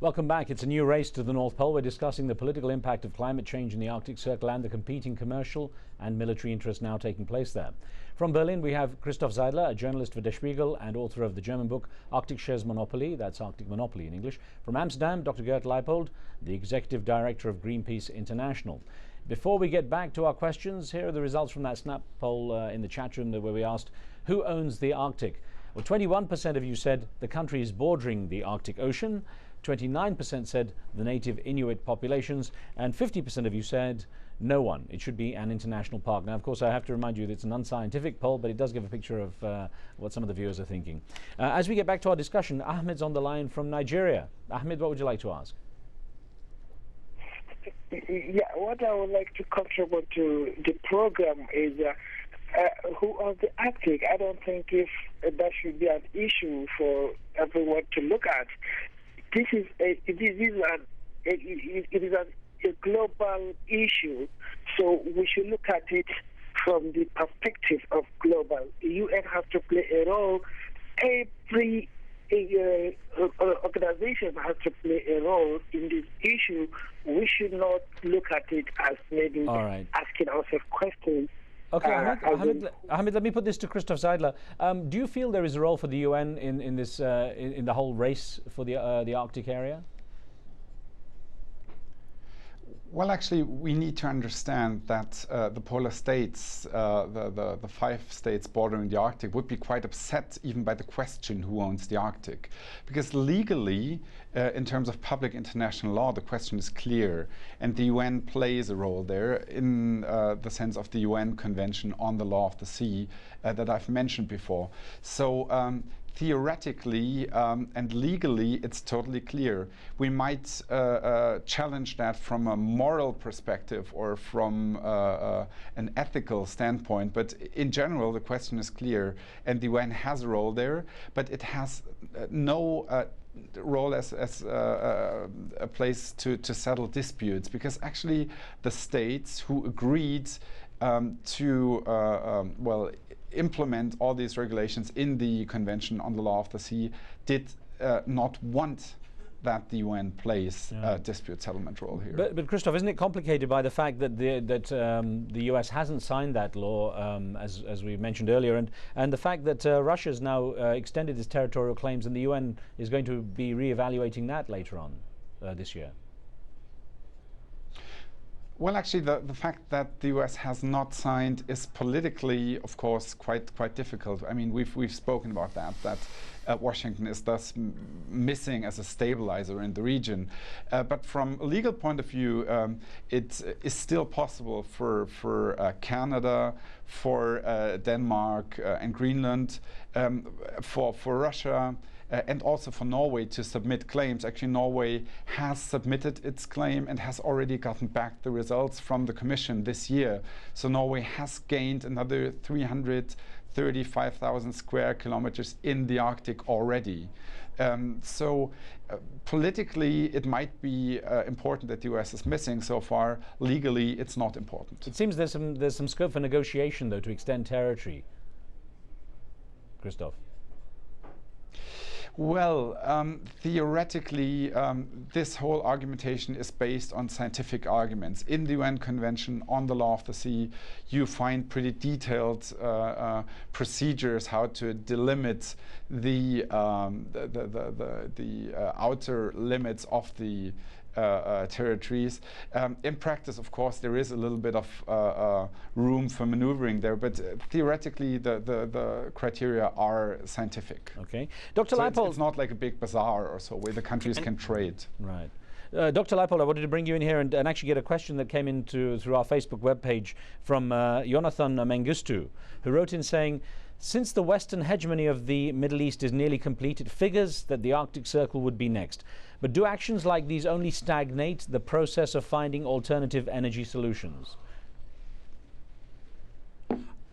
Welcome back. It's a new race to the North Pole. We're discussing the political impact of climate change in the Arctic Circle and the competing commercial and military interests now taking place there. From Berlin, we have Christoph Seidler, a journalist for Der Spiegel and author of the German book Arctic Shares Monopoly, that's Arctic Monopoly in English. From Amsterdam, Dr. Gert Leipold, the executive director of Greenpeace International. Before we get back to our questions, here are the results from that snap poll in the chat room where we asked, who owns the Arctic? Well, 21% of you said the countries bordering the Arctic Ocean, 29% said the native Inuit populations, and 50% of you said no one. It should be an international park. Now, of course, I have to remind you that it's an unscientific poll, but it does give a picture of what some of the viewers are thinking. As we get back to our discussion, Ahmed's on the line from Nigeria. Ahmed, what would you like to ask? Yeah, what I would like to contribute to the program is who owns the Arctic. I don't think if that should be an issue for everyone to look at. It is a global issue, so we should look at it from the perspective of global. The UN has to play a role. Every organization has to play a role in this issue. We should not look at it as maybe asking ourselves questions. Okay, Ahmed, let me put this to Christoph Seidler. Do you feel there is a role for the UN in this in the whole race for the Arctic area? Well, actually, we need to understand that the polar states, the 5 states bordering the Arctic, would be quite upset even by the question who owns the Arctic. Because legally, in terms of public international law, the question is clear. And the UN plays a role there in the sense of the UN Convention on the Law of the Sea that I've mentioned before. So theoretically and legally, it's totally clear. We might challenge that from a moral perspective or from an ethical standpoint, but in general, the question is clear, and the UN has a role there, but it has no role as a place to settle disputes, because actually the states who agreed to implement all these regulations in the Convention on the Law of the Sea did not want that the UN plays a dispute settlement role here. But Christoph, isn't it complicated by the fact that the US hasn't signed that law, as we mentioned earlier, and the fact that Russia's now extended its territorial claims, and the UN is going to be re-evaluating that later on this year? Well, actually, the fact that the US has not signed is politically, of course, quite difficult. I mean, we've spoken about that Washington is thus missing as a stabilizer in the region. But from a legal point of view, it is still possible for Canada, for Denmark and Greenland, for Russia, and also for Norway to submit claims. Actually, Norway has submitted its claim and has already gotten back the results from the Commission this year. So Norway has gained another 335,000 square kilometers in the Arctic already. Politically, it might be important that the US is missing. So far, legally, it's not important. It seems there's some scope for negotiation, though, to extend territory. Christoph. Well, theoretically, this whole argumentation is based on scientific arguments. In the UN Convention on the Law of the Sea, you find pretty detailed procedures how to delimit the outer limits of the territories. In practice, of course, there is a little bit of room for maneuvering there, but theoretically, the criteria are scientific. Okay, Dr. Leipold. It's not like a big bazaar or so where the countries can trade. Right. Dr. Leipold, I wanted to bring you in here and actually get a question that came in through our Facebook webpage from Jonathan Mengistu, who wrote in saying, since the Western hegemony of the Middle East is nearly complete, it figures that the Arctic Circle would be next. But do actions like these only stagnate the process of finding alternative energy solutions?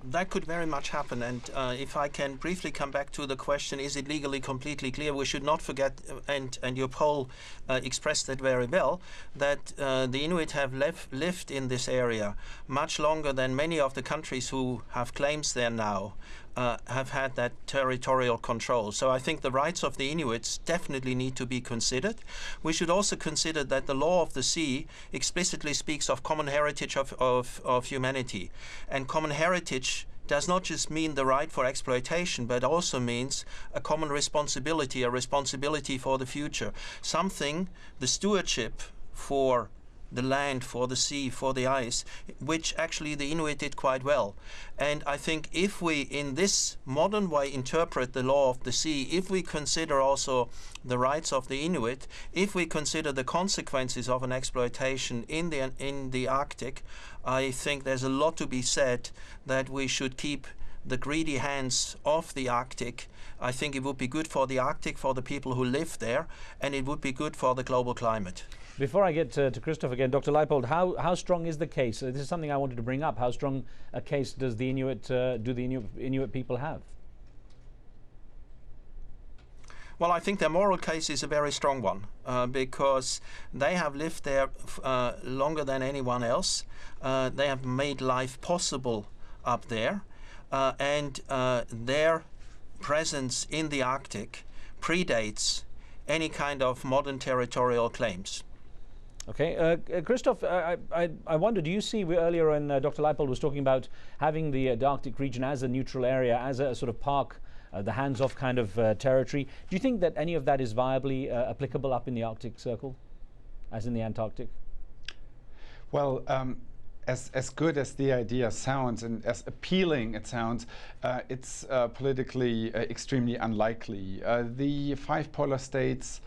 That could very much happen, and if I can briefly come back to the question, is it legally completely clear? We should not forget, and your poll expressed that very well, that the Inuit have lived in this area much longer than many of the countries who have claims there now. have had that territorial control. So I think the rights of the Inuits definitely need to be considered. We should also consider that the law of the sea explicitly speaks of common heritage of humanity. And common heritage does not just mean the right for exploitation, but also means a common responsibility, a responsibility for the future. Something, the stewardship for the land, for the sea, for the ice, which actually the Inuit did quite well. And I think if we, in this modern way, interpret the law of the sea, if we consider also the rights of the Inuit, if we consider the consequences of an exploitation in the Arctic, I think there's a lot to be said that we should keep the greedy hands off the Arctic. I think it would be good for the Arctic, for the people who live there, and it would be good for the global climate. Before I get to Christoph again, Dr. Leipold, how strong is the case? This is something I wanted to bring up. How strong a case does the Inuit people have? Well, I think their moral case is a very strong one because they have lived there longer than anyone else. They have made life possible up there, and their presence in the Arctic predates any kind of modern territorial claims. Okay, Christoph, I wonder, do you see, earlier when Dr. Leipold was talking about having the Arctic region as a neutral area, as a sort of park, the hands-off kind of territory, do you think that any of that is viably applicable up in the Arctic Circle, as in the Antarctic? Well, as good as the idea sounds and as appealing it sounds, it's politically extremely unlikely. The 5 polar states,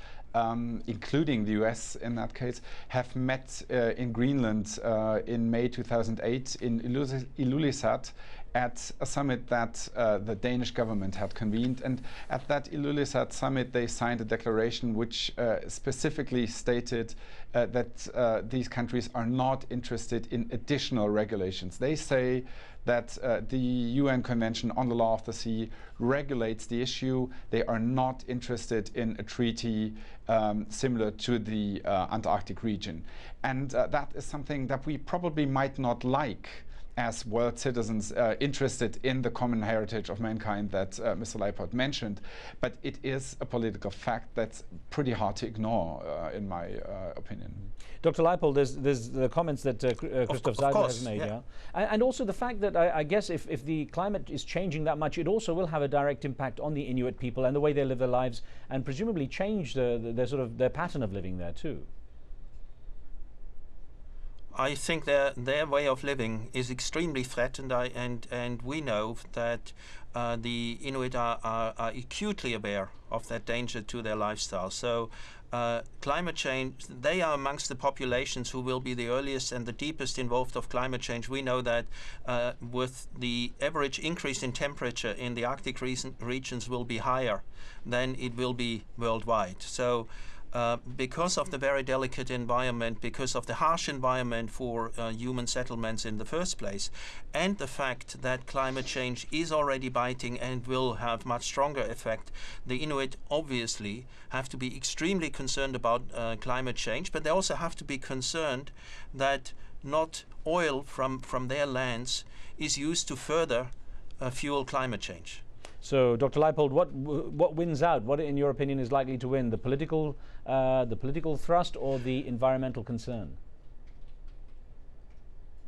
including the US in that case, have met in Greenland in May 2008 in Ilulissat at a summit that the Danish government had convened. And at that Ilulissat summit, they signed a declaration which specifically stated that these countries are not interested in additional regulations. They say that the UN Convention on the Law of the Sea regulates the issue. They are not interested in a treaty similar to the Antarctic region. And that is something that we probably might not like as world citizens interested in the common heritage of mankind that Mr. Leipold mentioned. But it is a political fact that's pretty hard to ignore, in my opinion. Dr. Leipold, there's the comments that Christoph Seidler has made, yeah. And also the fact that I guess if the climate is changing that much, it also will have a direct impact on the Inuit people and the way they live their lives, and presumably change their pattern of living there too. I think their way of living is extremely threatened, and we know that the Inuit are acutely aware of that danger to their lifestyle. So climate change, they are amongst the populations who will be the earliest and the deepest involved of climate change. We know that with the average increase in temperature in the Arctic regions will be higher than it will be worldwide. So because of the very delicate environment, because of the harsh environment for human settlements in the first place, and the fact that climate change is already biting and will have much stronger effect, the Inuit obviously have to be extremely concerned about climate change, but they also have to be concerned that not oil from their lands is used to further fuel climate change. So, Dr. Leipold, what wins out? What, in your opinion, is likely to win? The political thrust or the environmental concern?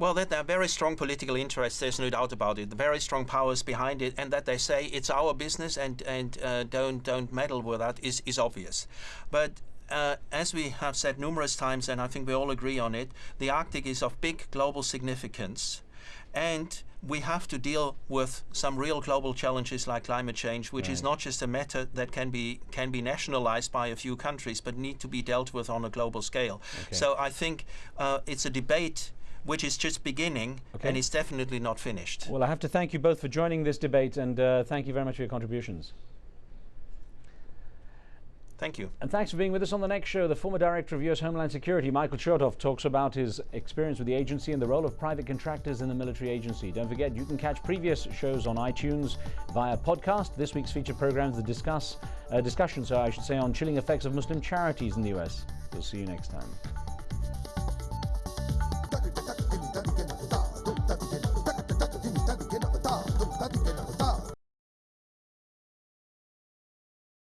Well, that there are very strong political interests, there's no doubt about it. The very strong powers behind it, and that they say it's our business and don't meddle with that is obvious. But as we have said numerous times, and I think we all agree on it, the Arctic is of big global significance, and we have to deal with some real global challenges like climate change, which is not just a matter that can be nationalized by a few countries, but need to be dealt with on a global scale. Okay. So I think it's a debate which is just beginning, and it's definitely not finished. Well, I have to thank you both for joining this debate, and thank you very much for your contributions. Thank you. And thanks for being with us on the next show. The former Director of US Homeland Security, Michael Chertoff, talks about his experience with the agency and the role of private contractors in the military agency. Don't forget, you can catch previous shows on iTunes via podcast. This week's featured programs that discussion on chilling effects of Muslim charities in the US. We'll see you next time.